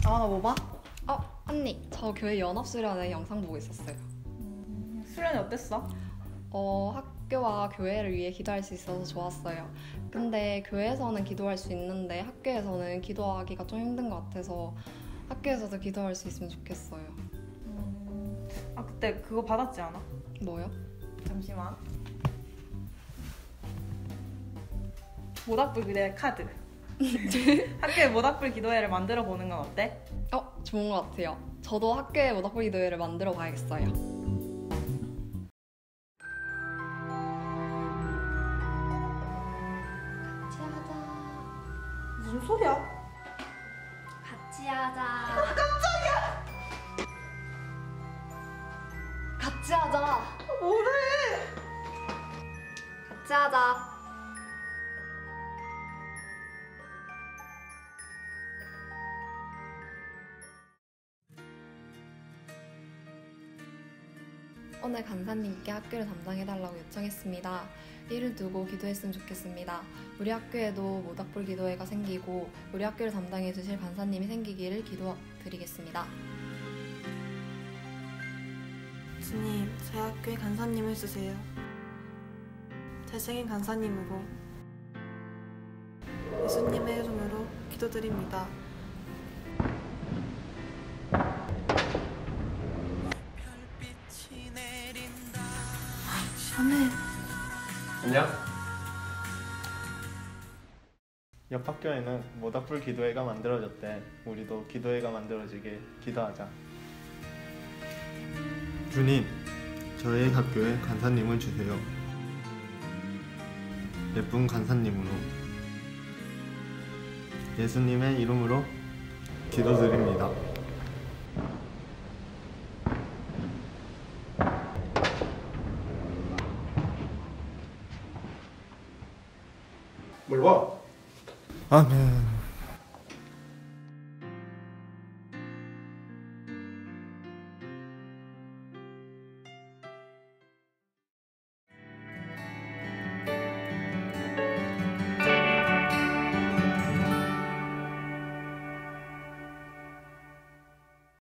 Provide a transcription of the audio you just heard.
아, 뭐 봐? 언니, 저 교회 연합수련회 영상 보고 있었어요. 수련회 어땠어? 학교와 교회를 위해 기도할 수 있어서 좋았어요. 근데 교회에서는 기도할 수 있는데 학교에서는 기도하기가 좀 힘든 것 같아서 학교에서도 기도할 수 있으면 좋겠어요. 그때 그거 받았지 않아? 뭐요? 잠시만. 모닥불 기도회 카드. 학교에 모닥불 기도회를 만들어 보는 건 어때? 좋은 것 같아요. 저도 학교에 모닥불 기도회를 만들어 봐야겠어요. 같이 하자. 무슨 소리야? 같이 하자. 깜짝이야! 같이 하자. 뭐래? 같이 하자. 오늘 간사님께 학교를 담당해달라고 요청했습니다. 이를 두고 기도했으면 좋겠습니다. 우리 학교에도 모닥불 기도회가 생기고 우리 학교를 담당해 주실 간사님이 생기기를 기도드리겠습니다. 주님, 저희 학교에 간사님을 주세요. 잘생긴 간사님으로 예수님의 이름으로 기도드립니다. 아멘. 안녕. 옆 학교에는 모닥불 기도회가 만들어졌대. 우리도 기도회가 만들어지게 기도하자. 주님, 저희 학교에 간사님을 주세요. 예쁜 간사님으로 예수님의 이름으로 기도드립니다. 뭘 봐? 아멘.